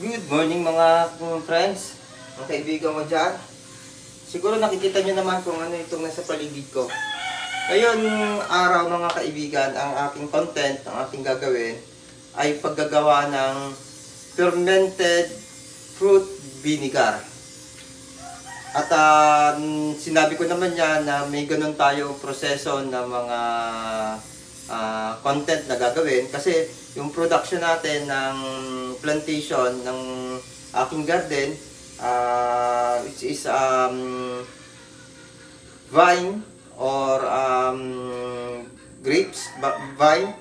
Good morning mga friends, mga kaibigan ko dyan. Siguro nakikita nyo naman kung ano itong nasa paligid ko. Ngayon araw mga kaibigan, ang aking content, ang aking gagawin ay paggagawa ng fermented fruit vinegar. At sinabi ko naman yan na may ganun tayo proseso na mga content na gagawin kasi yung production natin ng plantation ng aking garden which is vine or grapes vine,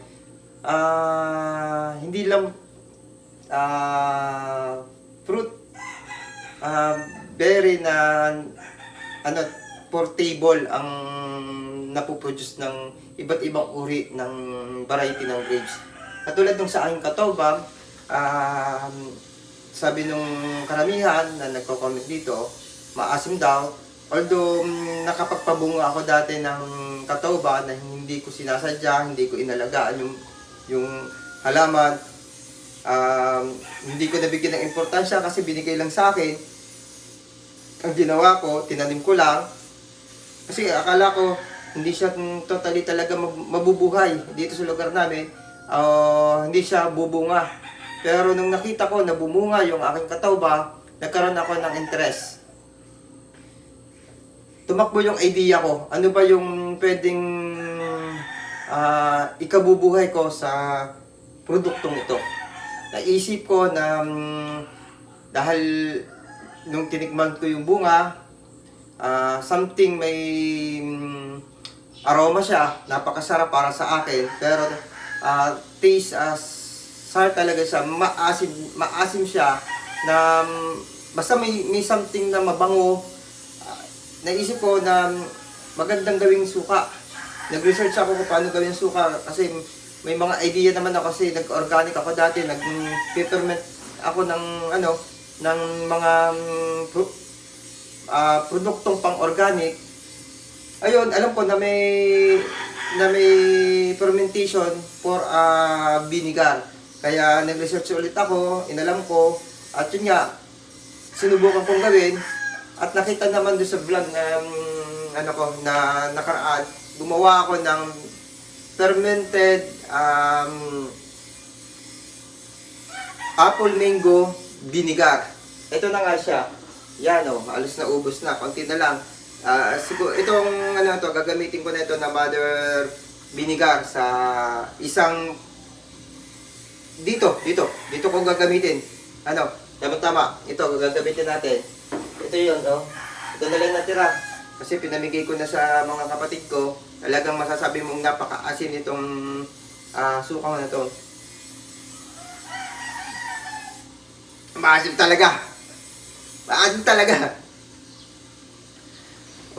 hindi lang fruit, berry na ano portable ang napoproduce ng iba't ibang uri ng variety ng grapes. Katulad nung sa aking katoba, sabi nung karamihan na nagko-comment dito, maasim daw. Although nakapagpabunga ako dati ng katoba na hindi ko sinasadya, hindi ko inalagaan yung halaman. Hindi ko nabigyan ng importansya kasi binigay lang sa akin. Ang ginawa ko, tinanim ko lang. Kasi akala ko, hindi siya totally talaga mabubuhay dito sa lugar namin. Hindi siya bubunga. Pero nung nakita ko na bumunga yung aking katoba, nagkaroon ako ng interest. Tumakbo yung idea ko. Ano ba yung pwedeng ikabubuhay ko sa produktong ito? Naisip ko na dahil nung tinikman ko yung bunga, something may aroma siya, napakasarap para sa akin, pero taste sour talaga siya, maasim siya na basta may something na mabango. Naisip ko na magandang gawing suka. Nag-research ako kung paano gawing suka kasi may mga idea naman ako kasi nag-organic ako dati, nag-peppermint ako ng ng mga produktong pang-organic. Ayun, alam ko na may fermentation for vinegar. Kaya nag-research ulit ako, inalam ko, at yun nga, sinubukan kong gawin, at nakita naman doon sa vlog na na nakaraan, gumawa ako ng fermented apple mango vinegar. Ito na nga siya. Yan alos na ubos na, konti na lang. Siguro itong gagamitin ko na ito na mother vinegar sa isang dito ko gagamitin. Tama. Ito gagamitin natin. Ito 'yon, Ito na lang natira kasi pinamigay ko na sa mga kapatid ko. Talagang masasabi mong napakaasim nitong sukang na to. Maasim talaga. Maasim talaga.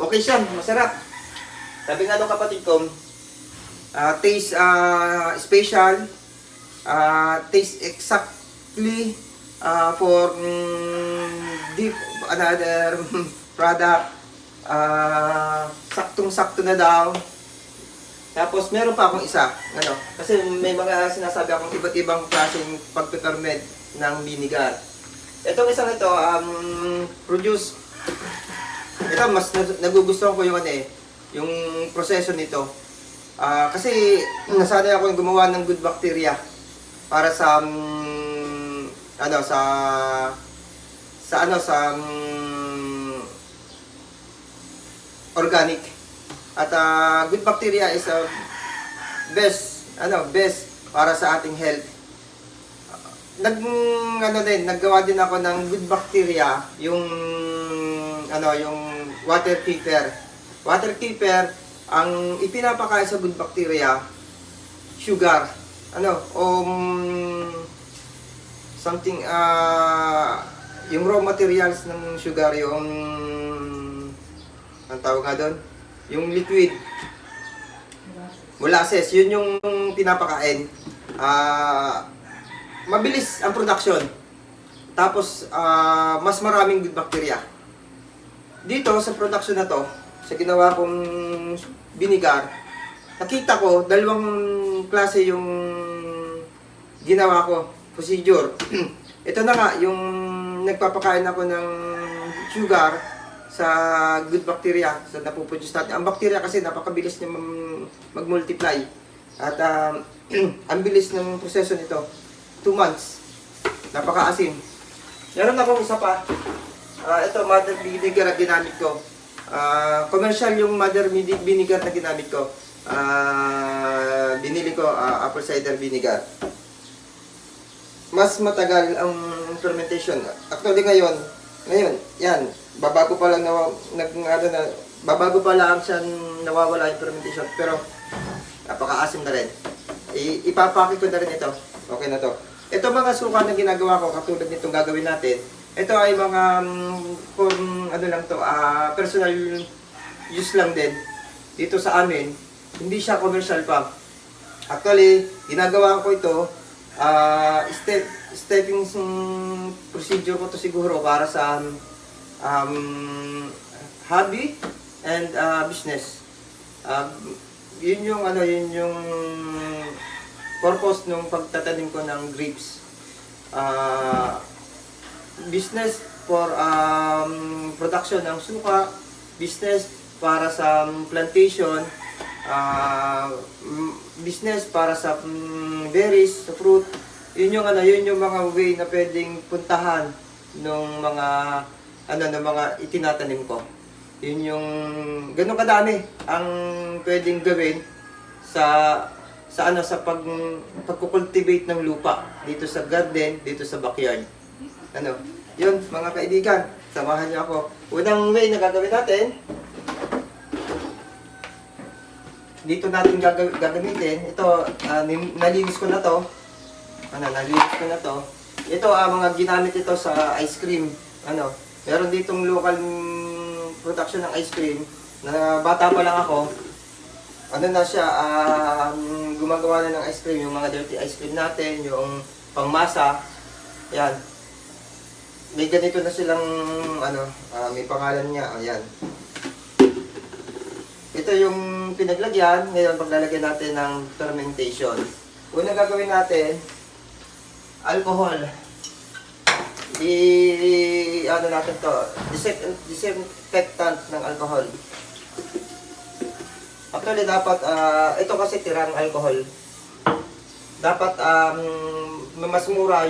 Okay siya, masarap. Sabi nga nung kapatid ko, taste special, taste exactly for another product. Saktong-sakto na daw. Tapos meron pa akong isa, kasi may mga sinasabi akong iba't ibang klaseng pagpe-ferment ng vinegar. Itong isang ito, produce. Ito, mas nagugustuhan ko yung proseso nito. Kasi nasanay ako gumawa ng good bacteria para sa organic. At good bacteria is best para sa ating health. Naggawa din ako ng good bacteria, yung water keeper. Water keeper, ang ipinapakain sa good bacteria, sugar. Something, yung raw materials ng sugar, yung, ang tawag nga doon? Yung liquid. Molasses, yun yung pinapakain. Mabilis ang production. Tapos, mas maraming good bacteria. Dito, sa production na to, sa ginawa kong vinegar, nakita ko, dalawang klase yung ginawa ko, procedure. Ito na nga, yung nagpapakain ako ng sugar sa good bacteria sa napuproduce natin. Ang bacteria kasi napakabilis niya mag-multiply. At ang bilis ng proseso nito. 2 months. Napakaasim. Meron akong isa pa. Ito, mother vinegar na ginamit ko. Commercial yung mother vinegar na ginamit ko. Binili ko apple cider vinegar. Mas matagal ang fermentation. Actually ngayon, yan, babago pa lang babago pa lang siya nawawala yung fermentation, pero napakaasim na rin. Ipapakit ko na rin ito. Okay na to. Ito mga suka na ginagawa ko, katulad nitong gagawin natin. Ito ay mga personal use lang din dito sa amin. Hindi siya commercial pa. Actually, ginagawa ko ito stepping procedure ko to siguro para sa hobby and business. Yun yung purpose ng pagtatanim ko ng grapes. Business for production ng suka, business para sa plantation, business para sa berries, sa fruit. Yun yung mga way na pwedeng puntahan ng mga itinatanim ko. Yun yung ganun kadami ang pwedeng gawin sa pagkukultivate ng lupa dito sa garden, dito sa backyard. Yun mga kaibigan, samahan niyo ako. Unang way na gagawin natin, dito natin gagamitin. Ito, nalinis ko na to. Ito, mga ginamit ito sa ice cream. Meron ditong local production ng ice cream na bata pa lang ako. Gumagawa na ng ice cream, yung mga dirty ice cream natin, yung pangmasa. Yan. May ganito na silang, may pangalan niya. Ayan. Ito yung pinaglagyan. Ngayon, paglalagyan natin ng fermentation. Una gagawin natin, alcohol. Natin to, disinfectant ng alcohol. Actually, dapat, ito kasi tirang alcohol. Dapat, mas mura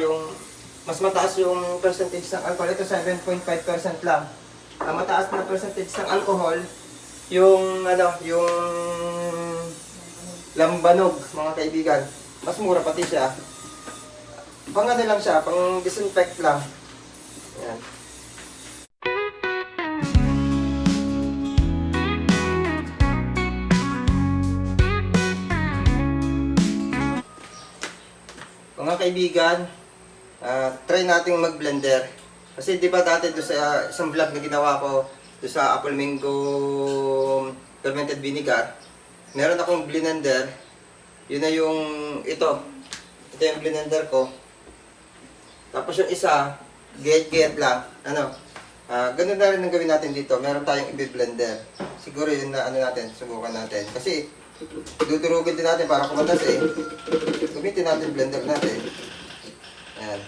mas mataas yung percentage ng alcohol. Ito 7.5% lang. Ang mataas na percentage ng alcohol, yung lambanog, mga kaibigan. Mas mura pati siya. Pang lang siya, pang disinfect lang. Ayan. Mga kaibigan, try nating mag-blender. Kasi di ba dati doon sa isang vlog na ginawa ko doon sa apple mango fermented vinegar, meron akong blender. Yun na yung ito yung blender ko. Tapos yung isa, get lang. Ganun na rin ang gawin natin dito. Meron tayong i-blender. Siguro yun na subukan natin. Kasi dudurugin din natin para kumatas eh. Gamitin natin blender natin. Ayan.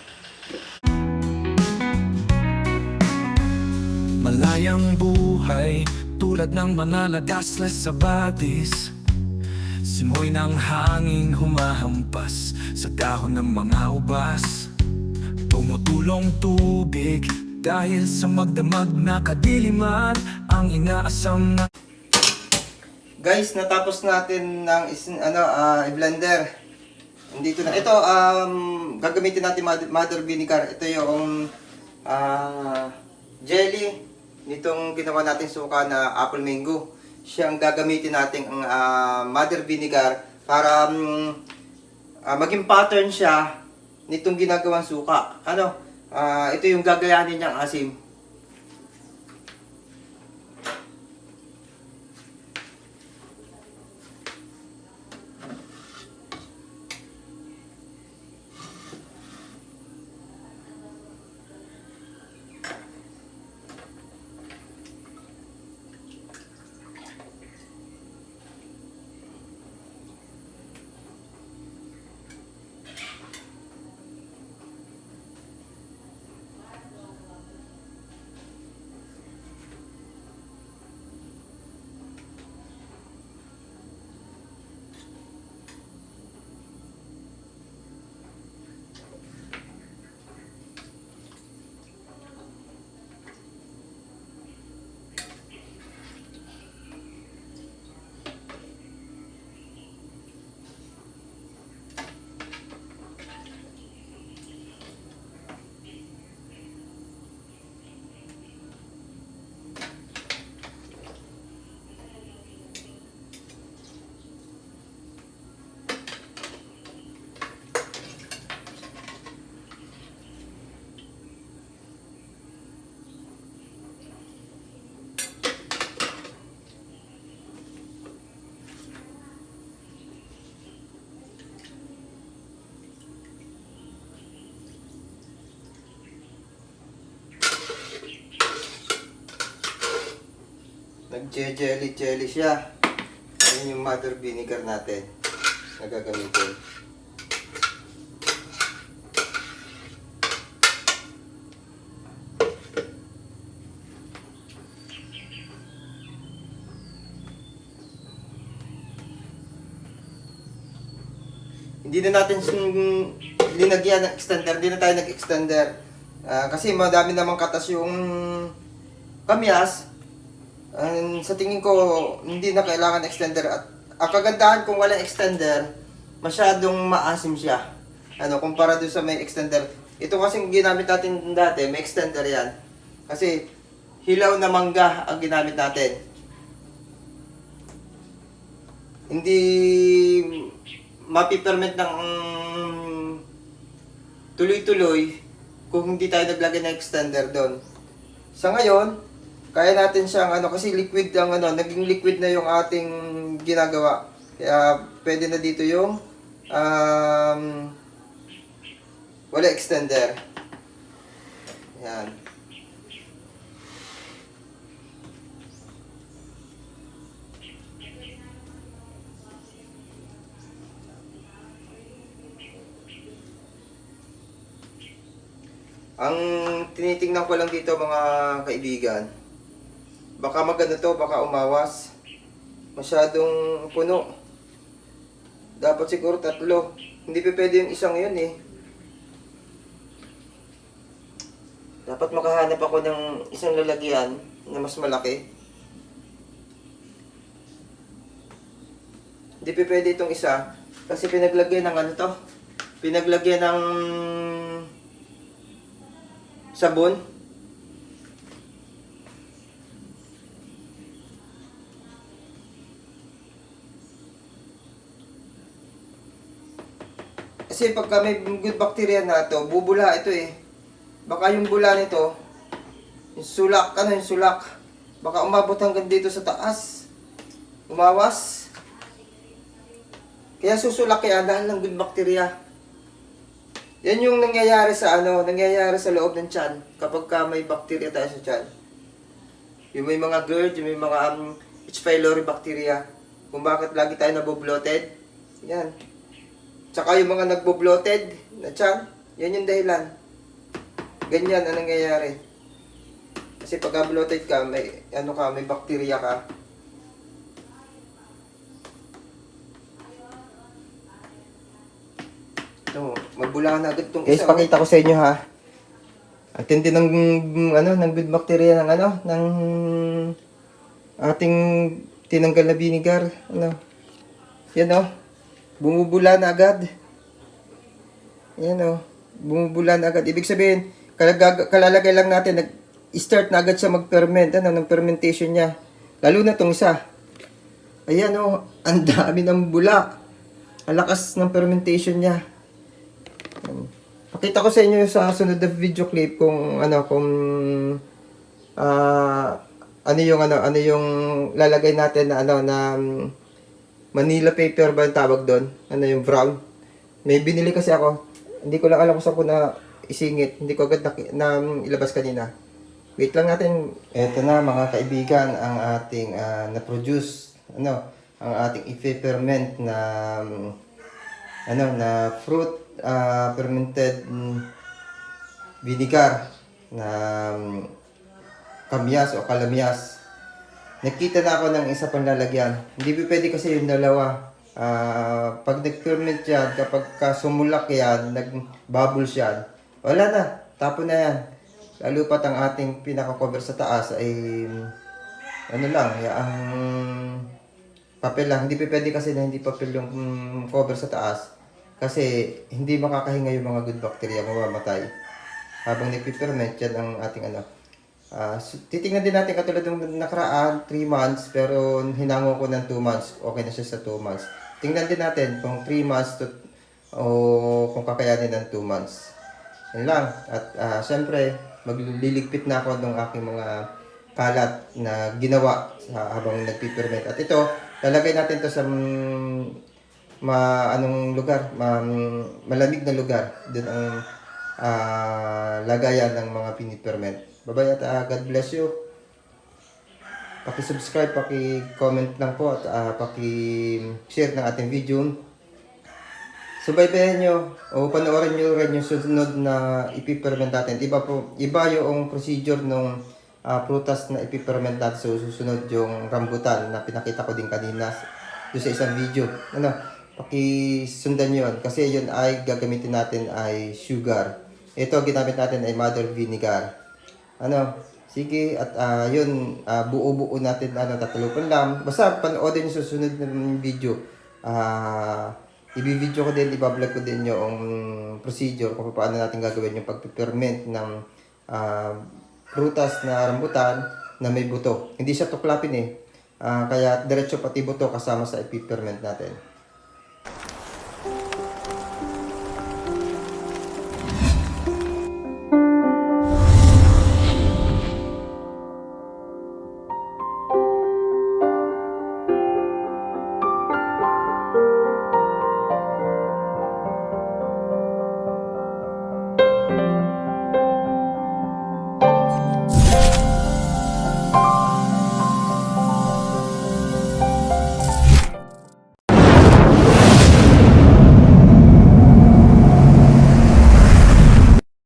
Malayang buhay tulad ng mga lagaslas sa batis. Simoy ng hangin humahampas sa dahon ng mga ubas. Tumutulong tubig dahil sa magdamag na kadiliman ang inaasam na. Guys, natapos natin ng i-blender. Dito na. Ito, gagamitin natin mother vinegar. Ito yung jelly nitong ginawa natin suka na apple mango. Siyang gagamitin natin ang mother vinegar para maging pattern siya nitong ginagawang suka. Ito yung gagayanin niyang asim. Nag-jelly siya. Ayan yung mother vinegar natin na gagamitin. Hindi na natin linagyan ng extender, hindi na tayo nag-extender. Kasi madami namang katas yung kamyas. Sa tingin ko, hindi na kailangan extender. At ang kagandahan kung walang extender, masyadong maasim siya. Kumpara doon sa may extender. Ito kasing ginamit natin dati, may extender yan. Kasi hilaw na mangga ang ginamit natin. Hindi mapiperment ng tuloy-tuloy kung hindi tayo naglagay ng extender doon. Sa ngayon, kaya natin siyang kasi liquid ang naging liquid na yung ating ginagawa. Kaya pwede na dito yung wala extender. Yan. Ang tinitingnan ko lang dito mga kaibigan, baka magano to, baka umawas. Masyadong puno. Dapat siguro 3. Hindi pa pwede yung isang yun eh. Dapat makahanap ako ng isang lalagyan na mas malaki. Hindi pa pwede itong isa. Kasi pinaglagyan ng to? Pinaglagyan ng sabon. Kasi pagka may good bacteria na ito, bubula ito eh. Baka yung bula nito, yung sulak, yung sulak, baka umabot hanggang dito sa taas. Umawas. Kaya susulak yan dahil ng good bacteria. Yan yung nangyayari sa nangyayari sa loob ng tiyan kapag may bacteria tayo sa tiyan. Yung may mga GERD, yung may mga H. pylori bacteria. Kung bakit lagi tayo nabobloated. Yan. Tsaka yung mga nagbo-bloated na tiyan, yan yung dahilan. Ganyan ang nangyayari. Kasi pag bloated ka, may may bacteria ka. Ito, magbula na agad tong isa. Guys, pakita ko sa inyo ha. Ang tindi ng ng good bacteria ng ating tinanggal na vinegar. Yan bumubula na agad. Yan bumubula na agad. Ibig sabihin, kalalagay lang natin, nag-start na agad siya mag-ferment, ng fermentation niya. Lalo na tong isa. Ayan ang dami ng bula. Ang lakas ng fermentation niya. Pakita ko sa inyo sa sunod na video clip kung ano yung lalagay natin na Manila paper ba yung tawag doon? Yung brown. May binili kasi ako. Hindi ko lang alam kung saan ko na isingit. Hindi ko agad na ilabas kanina. Wait lang natin. Eto na mga kaibigan ang ating na-produce. Ang ating i-ferment na na fruit fermented vinegar na kamyas o kalamyas. Nakita na ako ng isa pang lalagyan. Hindi pwede kasi yung dalawa. Pag nag-ferment yan, kapag sumulak yan, nag-bubbles yan, wala na. Tapon na yan. Lalo pat ang ating pinaka-cover sa taas ay ang papel lang. Hindi pwede kasi na hindi papel yung cover sa taas. Kasi hindi makakahinga yung mga good bacteria, mamamatay. Habang nag-ferment, yan ang ating titingnan din natin katulad ng nakaraan, 3 months, pero hinango ko ng 2 months. Okay na siya sa 2 months. Tingnan din natin kung 3 months o kung kakayanin ng 2 months. Yan lang. At syempre, magliligpit na ako ng aking mga kalat na ginawa habang nagpiperment. At ito, lalagay natin to sa lugar, malamig na lugar. Doon ang lagayan ng mga piniperment. Bye-bye at God bless you. Paki-subscribe, paki-comment lang po at paki-share ng ating video. Subaybayan nyo o panoorin nyo rin yung susunod na ipiperment natin. Iba yung procedure ng prutas na ipiperment natin. So, susunod yung rambutan na pinakita ko din kanina doon sa isang video. Pakisundan yun. Kasi yun ay gagamitin natin ay sugar. Ito ginamit natin ay mother vinegar. Sige, at buo-buo natin, tatalupan lang. Basta panoorin yung susunod na video. I-video ko din, i-vlog ko din yung procedure kung paano natin gagawin yung pagpiperment ng prutas na rambutan na may buto. Hindi siya tuklapin kaya diretso pati buto kasama sa ipiperment natin.